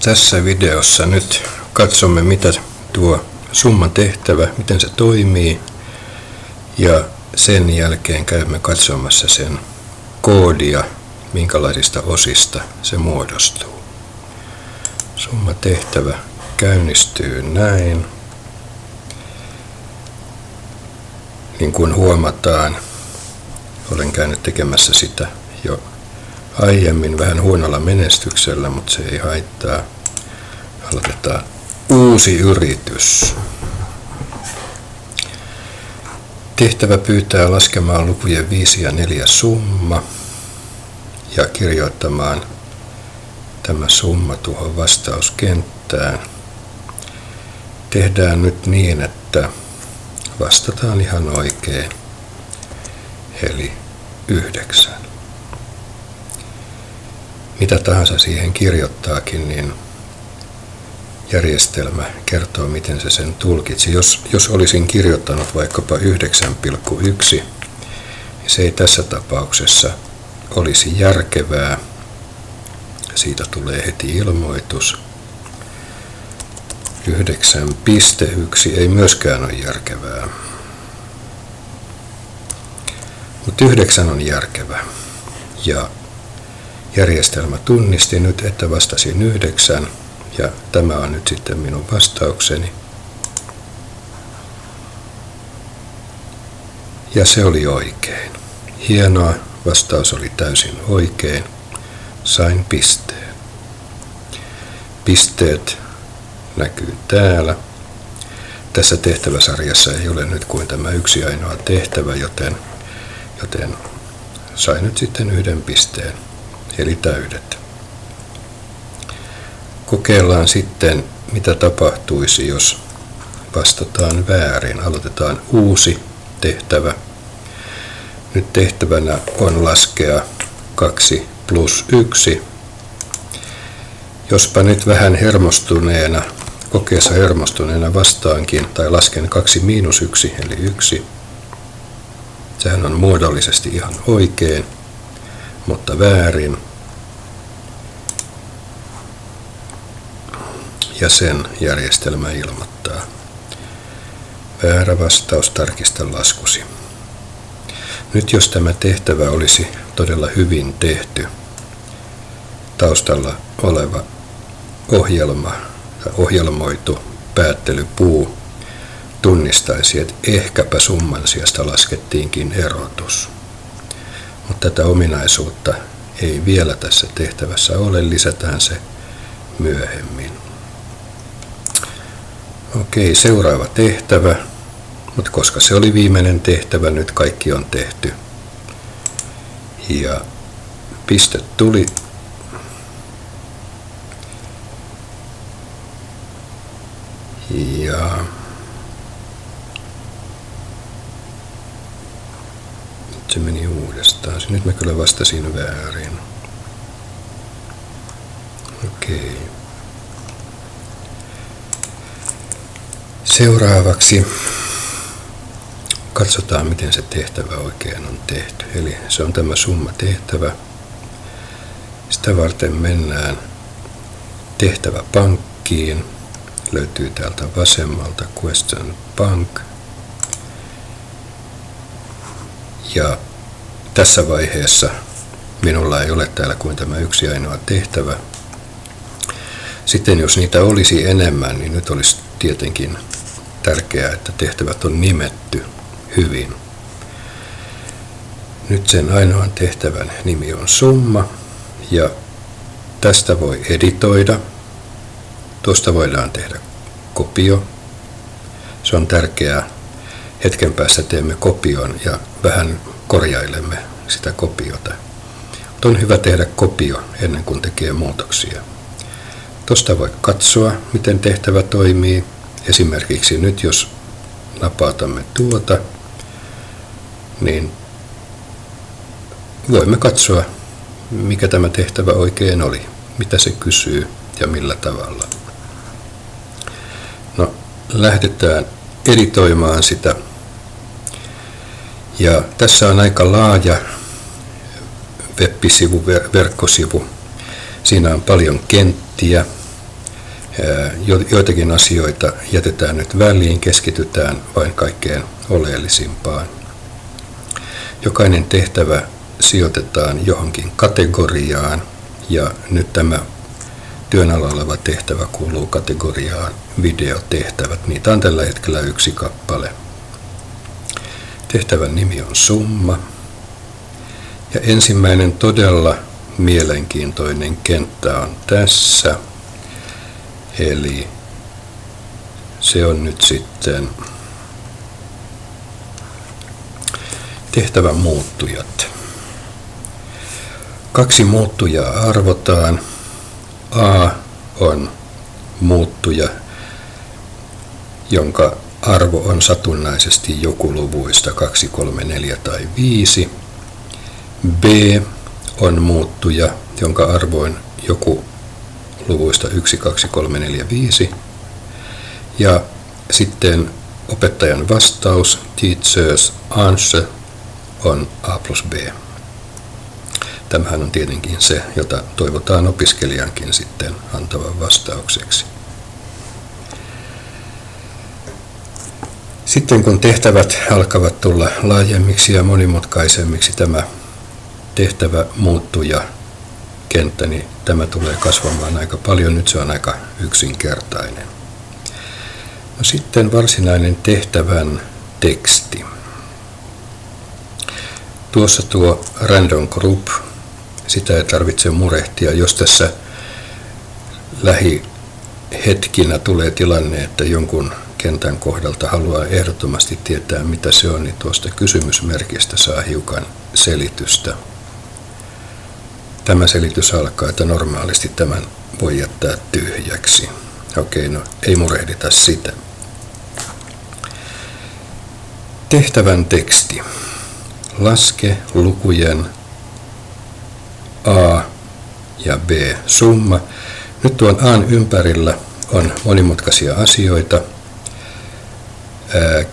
Tässä videossa nyt katsomme, mitä tuo summatehtävä, miten se toimii, ja sen jälkeen käymme katsomassa sen koodia, minkälaisista osista se muodostuu. Summatehtävä käynnistyy näin. Niin kuin huomataan, olen käynyt tekemässä sitä jo aiemmin vähän huonolla menestyksellä, mutta se ei haittaa. Aloitetaan uusi yritys. Tehtävä pyytää laskemaan lukujen 5 ja 4 summa ja kirjoittamaan tämä summa tuohon vastauskenttään. Tehdään nyt niin, että vastataan ihan oikein, eli 9. Mitä tahansa siihen kirjoittaakin, niin järjestelmä kertoo, miten se sen tulkitsi. Jos olisin kirjoittanut vaikkapa 9,1, niin se ei tässä tapauksessa olisi järkevää. Siitä tulee heti ilmoitus. 9,1 ei myöskään ole järkevää. Mutta 9 on järkevä. Ja järjestelmä tunnisti nyt, että vastasin 9. Ja tämä on nyt sitten minun vastaukseni. Ja se oli oikein. Hienoa, vastaus oli täysin oikein. Sain pisteen. Pisteet näkyy täällä. Tässä tehtäväsarjassa ei ole nyt kuin tämä yksi ainoa tehtävä, joten sain nyt sitten 1 pisteen, eli täydet. Kokeillaan sitten, mitä tapahtuisi, jos vastataan väärin. Aloitetaan uusi tehtävä. Nyt tehtävänä on laskea 2 plus 1. Jospa nyt vähän kokeessa hermostuneena vastaankin, tai lasken 2 miinus 1, eli 1. Sehän on muodollisesti ihan oikein, mutta väärin. Ja sen järjestelmä ilmoittaa. Väärä vastaus, tarkista laskusi. Nyt jos tämä tehtävä olisi todella hyvin tehty, taustalla oleva ohjelma tai ohjelmoitu päättelypuu tunnistaisi, että ehkäpä summan sijasta laskettiinkin erotus. Mutta tätä ominaisuutta ei vielä tässä tehtävässä ole, lisätään se myöhemmin. Okei, seuraava tehtävä, mutta koska se oli viimeinen tehtävä, nyt kaikki on tehty. Ja piste tuli. Ja nyt se meni uudestaan. Nyt mä kyllä vastasin väärin. Okei. Seuraavaksi katsotaan, miten se tehtävä oikein on tehty. Eli se on tämä summatehtävä. Sitä varten mennään tehtäväpankkiin. Löytyy täältä vasemmalta Question Bank. Ja tässä vaiheessa minulla ei ole täällä kuin tämä yksi ainoa tehtävä. Sitten jos niitä olisi enemmän, niin nyt olisi tietenkin tärkeää, että tehtävät on nimetty hyvin. Nyt sen ainoan tehtävän nimi on summa ja tästä voi editoida. Tuosta voidaan tehdä kopio. Se on tärkeää. Hetken päässä teemme kopion ja vähän korjailemme sitä kopiota. Mutta on hyvä tehdä kopio ennen kuin tekee muutoksia. Tuosta voi katsoa, miten tehtävä toimii. Esimerkiksi nyt, jos napautamme tuota, niin voimme katsoa, mikä tämä tehtävä oikein oli, mitä se kysyy ja millä tavalla. No, lähdetään editoimaan sitä. Ja tässä on aika laaja web-sivu, verkkosivu. Siinä on paljon kenttiä, Joitakin asioita jätetään nyt väliin, keskitytään vain kaikkein oleellisimpaan. Jokainen tehtävä sijoitetaan johonkin kategoriaan ja nyt tämä työn alla oleva tehtävä kuuluu kategoriaan videotehtävät. Niitä on tällä hetkellä 1 kappale. Tehtävän nimi on summa. Ja ensimmäinen todella mielenkiintoinen kenttä on tässä. Eli se on nyt sitten tehtävän muuttujat. 2 muuttujaa arvotaan. A on muuttuja, jonka arvo on satunnaisesti joku luvuista 2, 3, 4 tai 5. B on muuttuja, jonka arvo on joku luvuista 1, 2, 3, 4, 5. Ja sitten opettajan vastaus, teacher's answer, on A plus B. Tämähän on tietenkin se, jota toivotaan opiskelijankin sitten antavan vastaukseksi. Sitten kun tehtävät alkavat tulla laajemmiksi ja monimutkaisemmiksi, tämä tehtävä muuttuja kenttä, niin tämä tulee kasvamaan aika paljon. Nyt se on aika yksinkertainen. No sitten varsinainen tehtävän teksti. Tuossa tuo random group, sitä ei tarvitse murehtia, jos tässä lähihetkinä tulee tilanne, että jonkun kentän kohdalta haluaa ehdottomasti tietää, mitä se on, niin tuosta kysymysmerkistä saa hiukan selitystä. Tämä selitys alkaa, että normaalisti tämän voi jättää tyhjäksi. Okei, no ei murehdita sitä. Tehtävän teksti. Laske lukujen A ja B summa. Nyt tuon A:n ympärillä on monimutkaisia asioita.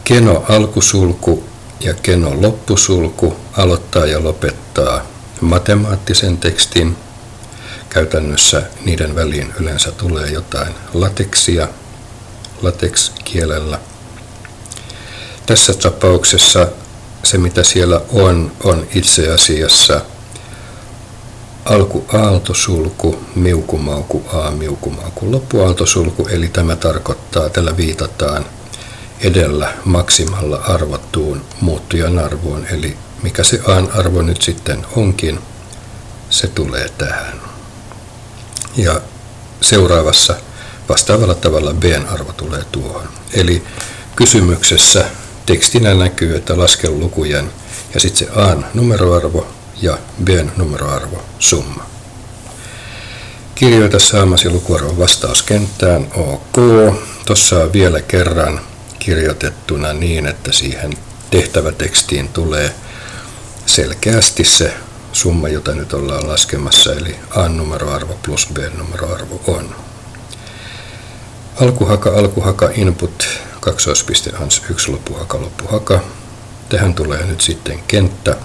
Keno alkusulku ja keno loppusulku aloittaa ja lopettaa matemaattisen tekstin. Käytännössä niiden väliin yleensä tulee jotain lateksia, latex-kielellä. Tässä tapauksessa se, mitä siellä on itse asiassa alkuaaltosulku, miukumauku A, miukumauku loppuaaltosulku, eli tämä tarkoittaa, tällä viitataan edellä maksimalla arvottuun muuttujan arvoon, eli mikä se A:n arvo nyt sitten onkin, se tulee tähän. Ja seuraavassa vastaavalla tavalla B:n arvo tulee tuohon. Eli kysymyksessä tekstinä näkyy, että laske lukujen ja sitten se A:n numeroarvo ja B:n numeroarvo summa. Kirjoita saamasi lukuarvon vastauskenttään OK. Tuossa on vielä kerran kirjoitettuna niin, että siihen tehtävätekstiin tulee selkeästi se summa, jota nyt ollaan laskemassa, eli A:n numeroarvo plus B:n numeroarvo on. Alkuhaka, input, ans 1, loppuhaka. Tähän tulee nyt sitten kenttä.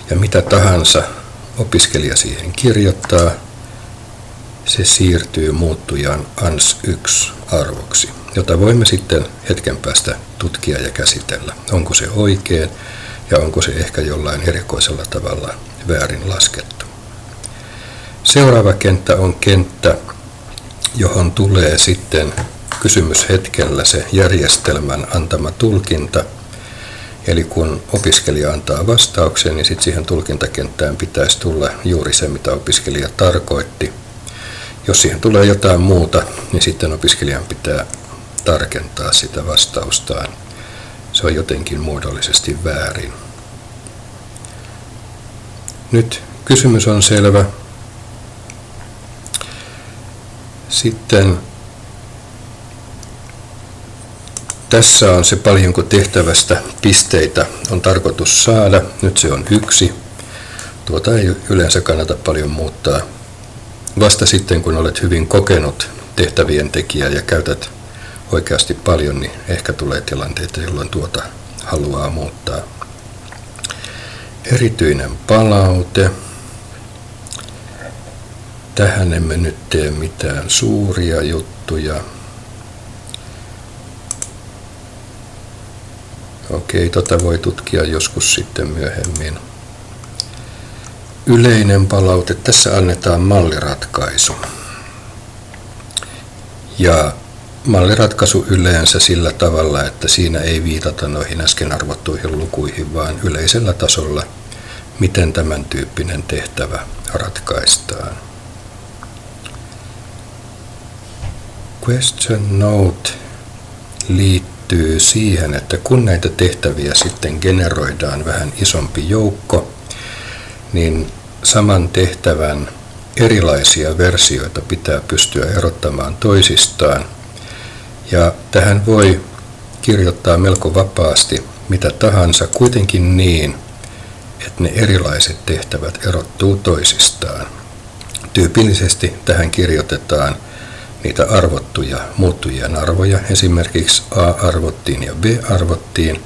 Ja mitä tahansa opiskelija siihen kirjoittaa, se siirtyy muuttujan ans 1 arvoksi, jota voimme sitten hetken päästä tutkia ja käsitellä. Onko se oikein ja onko se ehkä jollain erikoisella tavalla väärin laskettu. Seuraava kenttä on kenttä, johon tulee sitten kysymyshetkellä se järjestelmän antama tulkinta. Eli kun opiskelija antaa vastauksen, niin sitten siihen tulkintakenttään pitäisi tulla juuri se, mitä opiskelija tarkoitti. Jos siihen tulee jotain muuta, niin sitten opiskelijan pitää tarkentaa sitä vastaustaan. Se on jotenkin muodollisesti väärin. Nyt kysymys on selvä. Sitten tässä on se paljonko tehtävästä pisteitä on tarkoitus saada. Nyt se on 1. Tuota ei yleensä kannata paljon muuttaa. Vasta sitten, kun olet hyvin kokenut tehtävien tekijä ja käytät oikeasti paljon, niin ehkä tulee tilanteita, jolloin tuota haluaa muuttaa. Erityinen palaute. Tähän emme nyt tee mitään suuria juttuja. Okei, tota voi tutkia joskus sitten myöhemmin. Yleinen palaute. Tässä annetaan malliratkaisu. Ja malliratkaisu yleensä sillä tavalla, että siinä ei viitata noihin äsken arvottuihin lukuihin, vaan yleisellä tasolla, miten tämän tyyppinen tehtävä ratkaistaan. Question note liittyy siihen, että kun näitä tehtäviä sitten generoidaan vähän isompi joukko, niin saman tehtävän erilaisia versioita pitää pystyä erottamaan toisistaan. Ja tähän voi kirjoittaa melko vapaasti mitä tahansa, kuitenkin niin, että ne erilaiset tehtävät erottuu toisistaan. Tyypillisesti tähän kirjoitetaan niitä arvottuja muuttujien arvoja, esimerkiksi A-arvottiin ja B-arvottiin,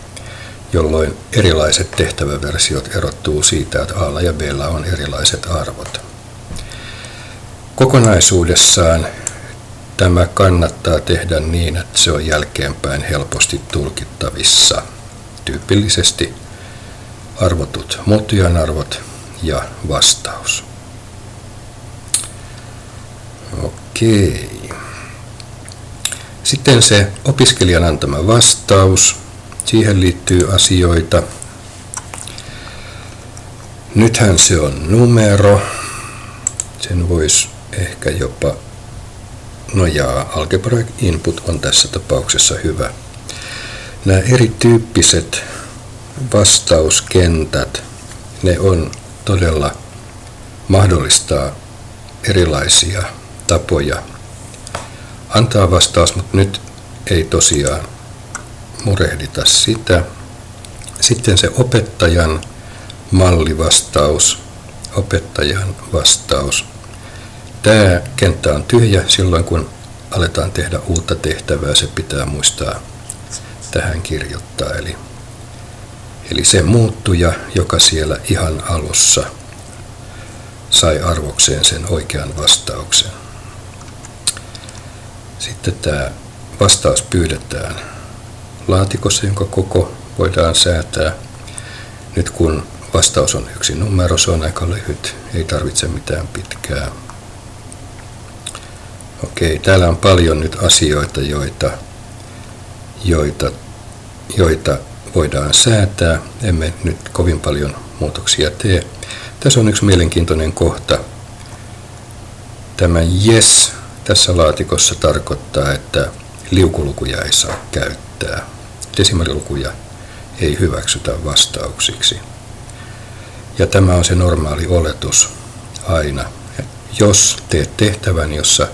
jolloin erilaiset tehtäväversiot erottuu siitä, että A:lla ja B:llä on erilaiset arvot. Kokonaisuudessaan tämä kannattaa tehdä niin, että se on jälkeenpäin helposti tulkittavissa. Tyypillisesti arvotut muuttujan arvot ja vastaus. Okei. Sitten se opiskelijan antama vastaus. Siihen liittyy asioita. Nythän se on numero. Sen voisi ehkä jopa, algebra input on tässä tapauksessa hyvä. Nämä erityyppiset vastauskentät, ne on todella mahdollistaa erilaisia tapoja antaa vastaus, mutta nyt ei tosiaan murehdita sitä. Sitten se opettajan mallivastaus, opettajan vastaus. Tämä kenttä on tyhjä silloin, kun aletaan tehdä uutta tehtävää, se pitää muistaa tähän kirjoittaa. Eli se muuttuja, joka siellä ihan alussa sai arvokseen sen oikean vastauksen. Sitten tämä vastaus pyydetään laatikossa, jonka koko voidaan säätää. Nyt kun vastaus on yksi numero, se on aika lyhyt, ei tarvitse mitään pitkää. Okei, täällä on paljon nyt asioita, joita voidaan säätää. Emme nyt kovin paljon muutoksia tee. Tässä on yksi mielenkiintoinen kohta. Tämä yes tässä laatikossa tarkoittaa, että liukulukuja ei saa käyttää. Desimaalilukuja ei hyväksytä vastauksiksi. Ja tämä on se normaali oletus aina. Jos teet tehtävän, jossa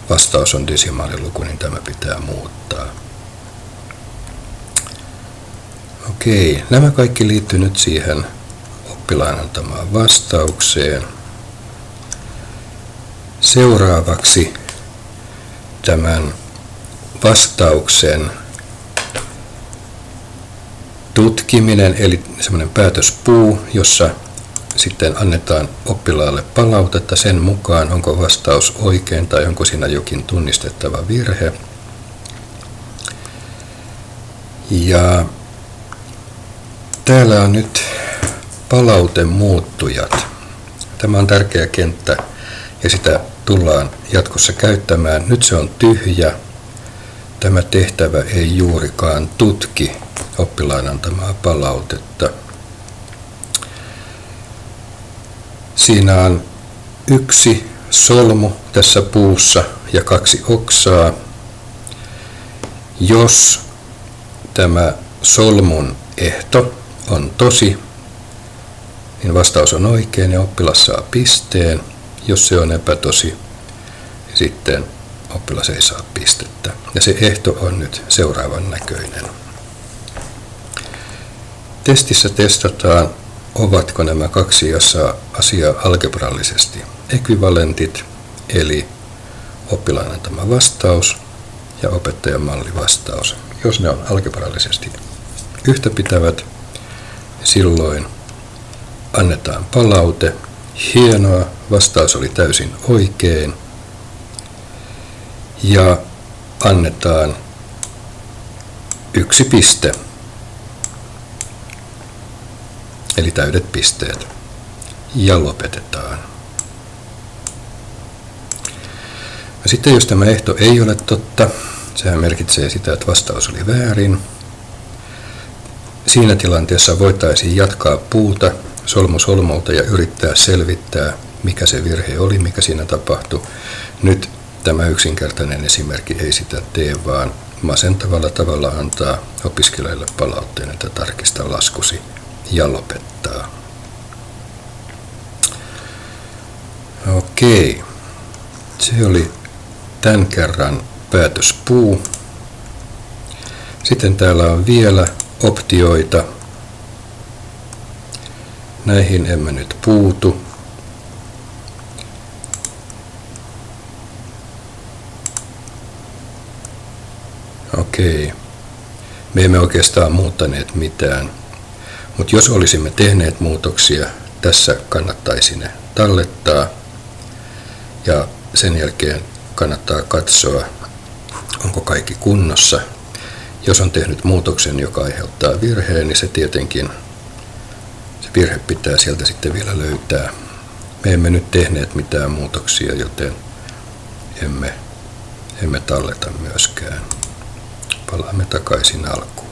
vastaus on desimaaliluku, niin tämä pitää muuttaa. Okei, nämä kaikki liittyy nyt siihen oppilaan antamaan vastaukseen. Seuraavaksi tämän vastauksen tutkiminen, eli semmoinen päätöspuu, jossa sitten annetaan oppilaalle palautetta sen mukaan, onko vastaus oikein tai onko siinä jokin tunnistettava virhe. Ja täällä on nyt palautemuuttujat. Tämä on tärkeä kenttä ja sitä tullaan jatkossa käyttämään. Nyt se on tyhjä. Tämä tehtävä ei juurikaan tutki oppilaan antamaa palautetta. Siinä on yksi solmu tässä puussa ja 2 oksaa. Jos tämä solmun ehto on tosi, niin vastaus on oikein ja oppilas saa pisteen. Jos se on epätosi, niin sitten oppilas ei saa pistettä. Ja se ehto on nyt seuraavan näköinen. Testissä testataan, ovatko nämä 2 asiaa algebrallisesti ekvivalentit, eli oppilaan antama vastaus ja opettajan mallivastaus. Jos ne on algebrallisesti yhtäpitävät, silloin annetaan palaute. Hienoa, vastaus oli täysin oikein. Ja annetaan 1 piste. Eli täydet pisteet. Ja lopetetaan. Ja sitten jos tämä ehto ei ole totta, sehän merkitsee sitä, että vastaus oli väärin. Siinä tilanteessa voitaisiin jatkaa puuta solmu solmulta ja yrittää selvittää, mikä se virhe oli, mikä siinä tapahtui. Nyt tämä yksinkertainen esimerkki ei sitä tee, vaan masentavalla tavalla antaa opiskelijalle palautteen, että tarkista laskusi ja lopettaa. Okei, se oli tämän kerran päätöspuu. Sitten täällä on vielä optioita. Näihin emme nyt puutu. Okei. Me emme oikeastaan muuttaneet mitään. Mutta jos olisimme tehneet muutoksia, tässä kannattaisi ne tallettaa. Ja sen jälkeen kannattaa katsoa, onko kaikki kunnossa. Jos on tehnyt muutoksen, joka aiheuttaa virheen, niin se tietenkin, se virhe pitää sieltä sitten vielä löytää. Me emme nyt tehneet mitään muutoksia, joten emme talleta myöskään. Palaamme takaisin alkuun.